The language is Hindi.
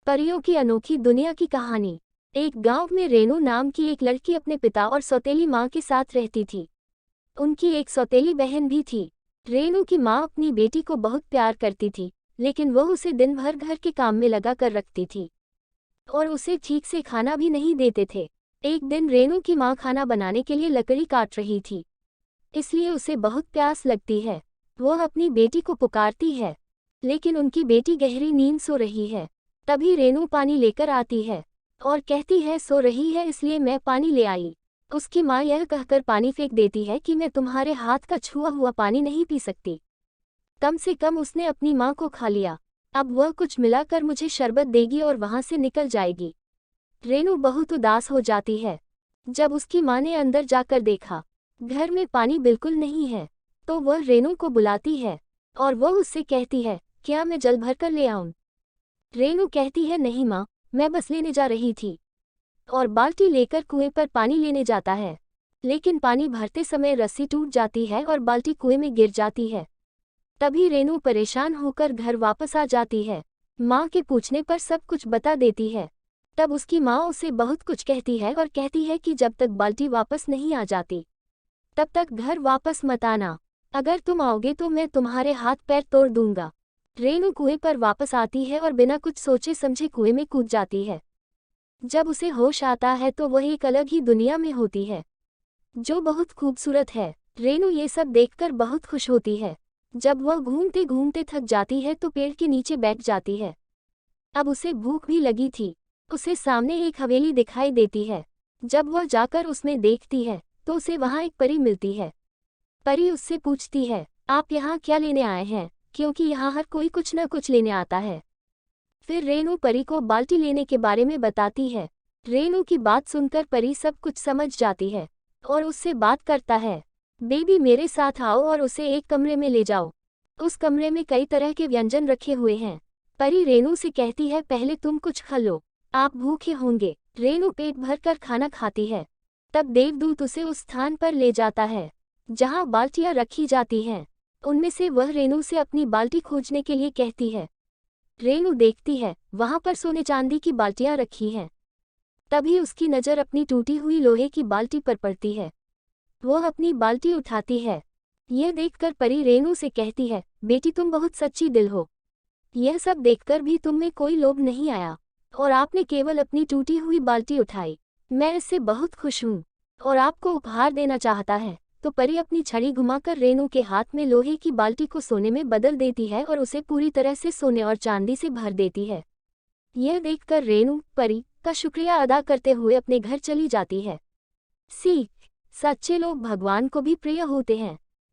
परियों की अनोखी दुनिया की कहानी। एक गांव में रेनू नाम की एक लड़की अपने पिता और सौतेली माँ के साथ रहती थी। उनकी एक सौतेली बहन भी थी। रेनू की माँ अपनी बेटी को बहुत प्यार करती थी, लेकिन वह उसे दिन भर घर के काम में लगा कर रखती थी और उसे ठीक से खाना भी नहीं देते थे। एक दिन रेनू की माँ खाना बनाने के लिए लकड़ी काट रही थी, इसलिए उसे बहुत प्यास लगती है। वह अपनी बेटी को पुकारती है, लेकिन उनकी बेटी गहरी नींद सो रही है। तभी रेनू पानी लेकर आती है और कहती है, सो रही है इसलिए मैं पानी ले आई। उसकी माँ यह कहकर पानी फेंक देती है कि मैं तुम्हारे हाथ का छुआ हुआ पानी नहीं पी सकती। कम से कम उसने अपनी माँ को खा लिया, अब वह कुछ मिलाकर मुझे शरबत देगी और वहाँ से निकल जाएगी। रेनू बहुत उदास हो जाती है। जब उसकी माँ ने अंदर जाकर देखा, घर में पानी बिल्कुल नहीं है, तो वह रेनू को बुलाती है और वह उससे कहती है, क्या मैं जल भर कर ले आऊं? रेनू कहती है, नहीं माँ, मैं बस लेने जा रही थी, और बाल्टी लेकर कुएं पर पानी लेने जाता है। लेकिन पानी भरते समय रस्सी टूट जाती है और बाल्टी कुएं में गिर जाती है। तभी रेनू परेशान होकर घर वापस आ जाती है। माँ के पूछने पर सब कुछ बता देती है। तब उसकी माँ उसे बहुत कुछ कहती है और कहती है कि जब तक बाल्टी वापस नहीं आ जाती, तब तक घर वापस मत आना। अगर तुम आओगे तो मैं तुम्हारे हाथ पैर तोड़ दूंगा। रेनू कुएं पर वापस आती है और बिना कुछ सोचे समझे कुएं में कूद जाती है। जब उसे होश आता है तो वह एक अलग ही दुनिया में होती है, जो बहुत खूबसूरत है। रेनू ये सब देखकर बहुत खुश होती है। जब वह घूमते घूमते थक जाती है तो पेड़ के नीचे बैठ जाती है। अब उसे भूख भी लगी थी। उसे सामने एक हवेली दिखाई देती है। जब वह जाकर उसमें देखती है तो उसे वहाँ एक परी मिलती है। परी उससे पूछती है, आप यहाँ क्या लेने आए हैं, क्योंकि यहाँ हर कोई कुछ न कुछ लेने आता है। फिर रेनू परी को बाल्टी लेने के बारे में बताती है। रेनू की बात सुनकर परी सब कुछ समझ जाती है और उससे बात करता है। बेबी मेरे साथ आओ और उसे एक कमरे में ले जाओ। उस कमरे में कई तरह के व्यंजन रखे हुए हैं। परी रेनू से कहती है, पहले तुम कुछ खा लो, आप भूखे होंगे। रेनू पेट भर कर खाना खाती है। तब देवदूत उसे उस स्थान पर ले जाता है जहाँ बाल्टियाँ रखी जाती हैं। उनमें से वह रेनू से अपनी बाल्टी खोजने के लिए कहती है। रेनू देखती है, वहाँ पर सोने चांदी की बाल्टियाँ रखी हैं। तभी उसकी नज़र अपनी टूटी हुई लोहे की बाल्टी पर पड़ती है। वह अपनी बाल्टी उठाती है। यह देखकर परी रेनू से कहती है, बेटी तुम बहुत सच्ची दिल हो। यह सब देखकर भी तुम में कोई लोभ नहीं आया और आपने केवल अपनी टूटी हुई बाल्टी उठाई। मैं इससे बहुत खुश हूँ और आपको उपहार देना चाहता है। तो परी अपनी छड़ी घुमाकर रेनू के हाथ में लोहे की बाल्टी को सोने में बदल देती है और उसे पूरी तरह से सोने और चांदी से भर देती है। यह देखकर रेनू परी का शुक्रिया अदा करते हुए अपने घर चली जाती है। सीख: सच्चे लोग भगवान को भी प्रिय होते हैं।